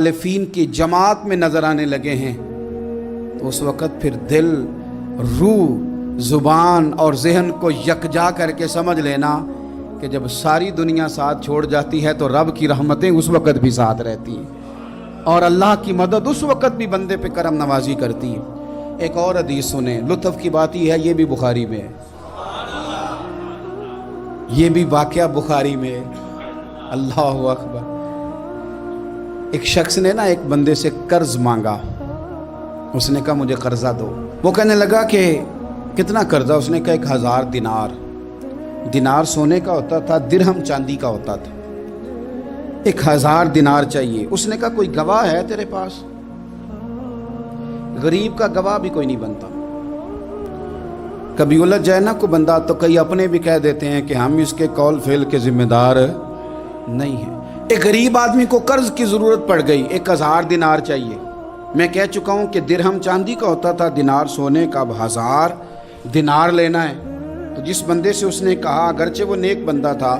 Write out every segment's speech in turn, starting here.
मुखालिफीन की जमात में नजर आने लगे हैं, तो उस वक़्त फिर दिल, रूह, ज़ुबान और जहन को यकजा करके समझ लेना कि जब सारी दुनिया साथ छोड़ जाती है तो रब की रहमतें उस वक़्त भी साथ रहती हैं और अल्लाह की मदद उस वक़्त भी बंदे पे करम नवाजी करती है। एक और हदीस सुने, लुत्फ़ की बात यह है, ये भी बुखारी में है, ये भी वाक़या बुखारी में है। अल्लाहु अकबर। एक शख्स ने ना एक बंदे से कर्ज मांगा, उसने कहा मुझे कर्जा दो। वो कहने लगा कि कितना कर्जा? उसने कहा 1000 दिनार। दिनार सोने का होता था, दिरहम चांदी का होता था। 1000 दिनार चाहिए। उसने कहा कोई गवाह है तेरे पास? गरीब का गवाह भी कोई नहीं बनता। कभी उलझ जाए ना कोई बंदा तो कई अपने भी कह देते हैं कि हम इसके कौल फेल के जिम्मेदार नहीं हैं। एक गरीब आदमी को कर्ज की जरूरत पड़ गई, 1000 दिनार चाहिए। मैं कह चुका हूं कि दिरहम चांदी का होता था, दिनार सोने का। अब 1000 दिनार लेना है। तो जिस बंदे से उसने कहा, अगरचे वो नेक बंदा था,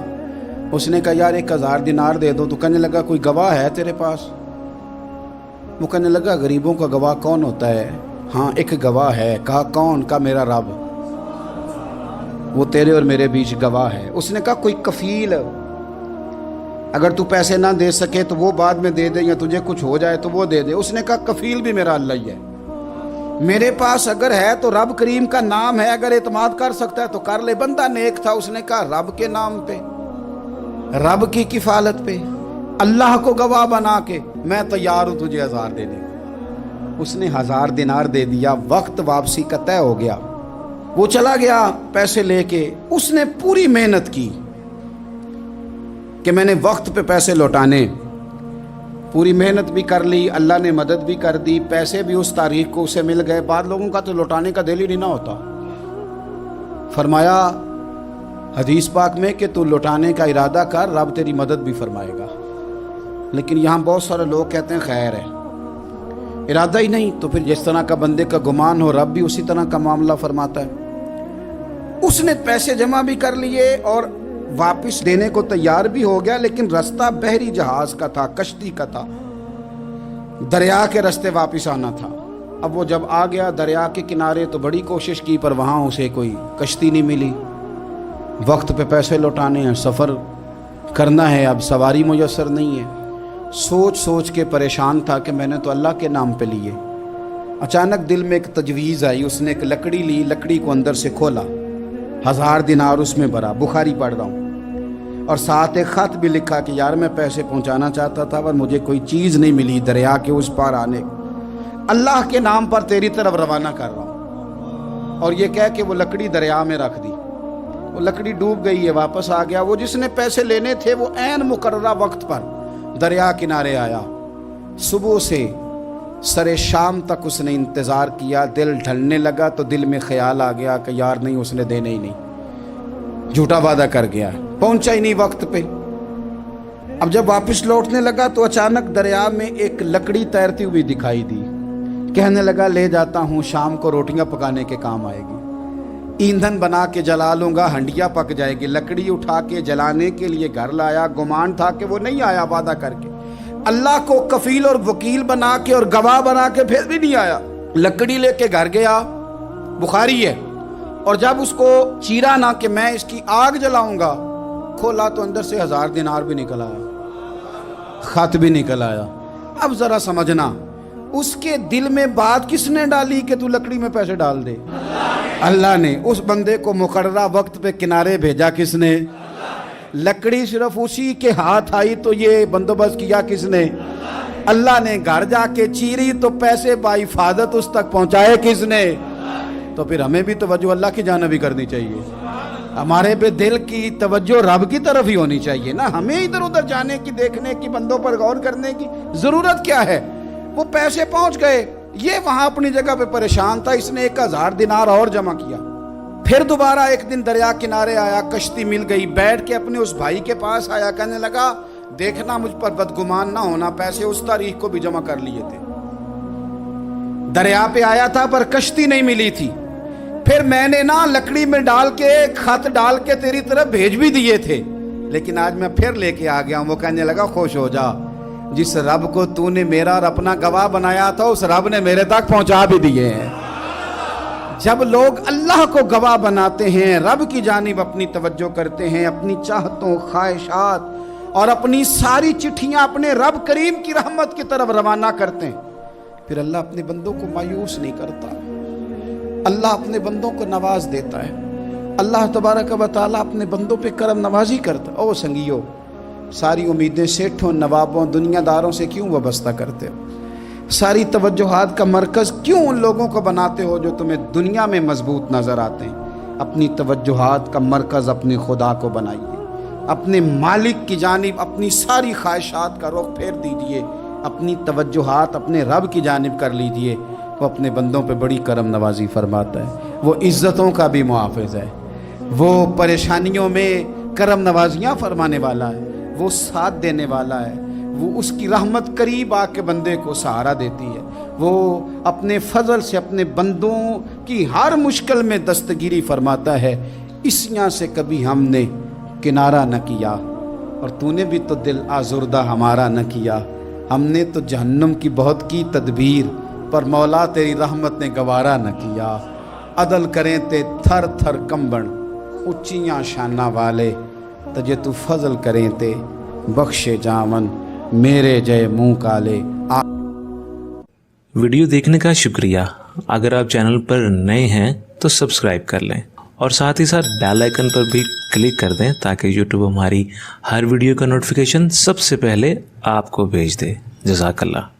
उसने कहा यार 1000 दिनार दे दो। तो कहने लगा कोई गवाह है तेरे पास? वो कहने लगा गरीबों का गवाह कौन होता है? हाँ एक गवाह है। कहा कौन? का मेरा रब, वो तेरे और मेरे बीच गवाह है। उसने कहा कोई कफील, अगर तू पैसे ना दे सके तो वो बाद में दे दे, या तुझे कुछ हो जाए तो वो दे दे। उसने कहा कफील भी मेरा अल्लाह ही है। मेरे पास अगर है तो रब करीम का नाम है, अगर एतमाद कर सकता है तो कर ले। बंदा नेक था, उसने कहा रब के नाम पे, रब की किफालत पे, अल्लाह को गवाह बना के मैं तैयार हूं तुझे 1000 देने को। उसने 1000 दिनार दे दिया। वक्त वापसी का तय हो गया। वो चला गया पैसे लेके। उसने पूरी मेहनत की कि मैंने वक्त पे पैसे लौटाने, पूरी मेहनत भी कर ली, अल्लाह ने मदद भी कर दी, पैसे भी उस तारीख को उसे मिल गए। बाद लोगों का तो लौटाने का दिल ही नहीं ना होता। फरमाया हदीस पाक में कि तू लौटाने का इरादा कर, रब तेरी मदद भी फरमाएगा। लेकिन यहाँ बहुत सारे लोग कहते हैं खैर है, इरादा ही नहीं। तो फिर जिस तरह का बंदे का गुमान हो, रब भी उसी तरह का मामला फरमाता है। उसने पैसे जमा भी कर लिए और वापस देने को तैयार भी हो गया, लेकिन रास्ता बहरी जहाज का था, कश्ती का था, दरिया के रास्ते वापस आना था। अब वो जब आ गया दरिया के किनारे तो बड़ी कोशिश की, पर वहाँ उसे कोई कश्ती नहीं मिली। वक्त पे पैसे लौटाने हैं, सफ़र करना है, अब सवारी मुयस्सर नहीं है। सोच सोच के परेशान था कि मैंने तो अल्लाह के नाम पे लिए। अचानक दिल में एक तजवीज़ आई। उसने एक लकड़ी ली, लकड़ी को अंदर से खोला, 1000 दिनार उसमें भरा। बुखारी पढ़ रहा हूँ। और साथ एक ख़त भी लिखा कि यार मैं पैसे पहुँचाना चाहता था पर मुझे कोई चीज़ नहीं मिली दरिया के उस पार आने, अल्लाह के नाम पर तेरी तरफ रवाना कर रहा हूँ। और ये कह के वो लकड़ी दरिया में रख दी। वो लकड़ी डूब गई है, वापस आ गया। वो जिसने पैसे लेने थे वो ऐन मुकर्ररा वक्त पर दरिया किनारे आया। सुबह से सरे शाम तक उसने इंतज़ार किया। दिल ढलने लगा तो दिल में ख्याल आ गया कि यार नहीं, उसने देने ही नहीं, झूठा वादा कर गया, पहुंचा ही नहीं वक्त पे। अब जब वापस लौटने लगा तो अचानक दरिया में एक लकड़ी तैरती हुई दिखाई दी। कहने लगा ले जाता हूँ, शाम को रोटियां पकाने के काम आएगी, ईंधन बना के जला लूंगा, हंडिया पक जाएगी। लकड़ी उठा के जलाने के लिए घर लाया। गुमान था कि वो नहीं आया वादा करके, अल्लाह को कफील और वकील बना के और गवाह बना के फिर भी नहीं आया। लकड़ी लेके घर गया, बुखारी है। और जब उसको चीरा ना कि मैं इसकी आग जलाऊंगा, खोला तो अंदर से 1000 दिनार भी निकल आया, खत भी निकल आया। अब जरा समझना, उसके दिल में बात किसने डाली कि तू लकड़ी में पैसे डाल दे? अल्लाह ने। उस बंदे को मुकर्ररा वक्त पे किनारे भेजा किसने? लकड़ी सिर्फ उसी के हाथ आई तो ये बंदोबस्त किया किसने? अल्लाह ने। घर जाके चीरी तो पैसे बाहिफाजत उस तक पहुंचाए किसने? तो फिर हमें भी तवज्जो अल्लाह की जानिब भी करनी चाहिए। हमारे पे दिल की तवज्जो रब की तरफ ही होनी चाहिए ना। हमें इधर उधर जाने की, देखने की, बंदों पर गौर करने की जरूरत क्या है? वो पैसे पहुंच गए, ये वहां अपनी जगह पे परेशान था। इसने 1000 दिनार और जमा किया। फिर दोबारा एक दिन दरिया किनारे आया, कश्ती मिल गई, बैठ के अपने उस भाई के पास आया। कहने लगा देखना मुझ पर बदगुमान ना होना, पैसे उस तारीख को भी जमा कर लिए थे। दरिया पे आया था पर कश्ती नहीं मिली थी। फिर मैंने ना लकड़ी में डाल के, खत डाल के तेरी तरफ भेज भी दिए थे, लेकिन आज मैं फिर लेके आ गया हूं। वो कहने लगा खुश हो जा, जिस रब को तूने मेरा और अपना गवाह बनाया था उस रब ने मेरे तक पहुंचा भी दिए हैं। जब लोग अल्लाह को गवाह बनाते हैं, रब की जानिब अपनी तवज्जो करते हैं, अपनी चाहतों, ख्वाहिशात और अपनी सारी चिट्ठियां अपने रब करीम की रहमत की तरफ रवाना करते हैं, फिर अल्लाह अपने बंदों को मायूस नहीं करता। अल्लाह अपने बंदों को नवाज देता है। अल्लाह तबारक व तआला अपने बंदों पे करम नवाजी करता। ओ संगियो, सारी उम्मीदें सेठों, नवाबों, दुनियादारों से क्यों वाबस्ता करते हो? सारी तवज्जुहात का मरकज़ क्यों उन लोगों को बनाते हो जो तुम्हें दुनिया में मजबूत नज़र आते हैं? अपनी तवज्जुहात का मरकज़ अपने खुदा को बनाइए, अपने मालिक की जानिब अपनी सारी ख्वाहिशात का रुख फेर दीजिए, अपनी तवज्जुहात अपने रब की जानिब कर लीजिए। वो अपने बंदों पे बड़ी करम नवाजी फरमाता है, वो इज़्ज़तों का भी मुहाफ़िज़ है, वो परेशानियों में करम नवाजियाँ फरमाने वाला है, वो साथ देने वाला है, वो उसकी रहमत करीब आके बंदे को सहारा देती है, वो अपने फजल से अपने बंदों की हर मुश्किल में दस्तगिरी फरमाता है। इस यहाँ से कभी हमने किनारा न किया और तूने भी तो दिल आज़ुर्दा हमारा न किया। हमने तो जहन्नम की बहुत की तदबीर पर मौला तेरी रहमत ने गवारा न किया। अदल करें ते थर थर कंबण उच्चियाँ शाना वाले, तजे तू फजल करें ते बख्शे जावन मेरे जय मुँह काले। वीडियो देखने का शुक्रिया। अगर आप चैनल पर नए हैं तो सब्सक्राइब कर लें और साथ ही साथ बेल आइकन पर भी क्लिक कर दें ताकि यूट्यूब हमारी हर वीडियो का नोटिफिकेशन सबसे पहले आपको भेज दे। जज़ाकल्लाह।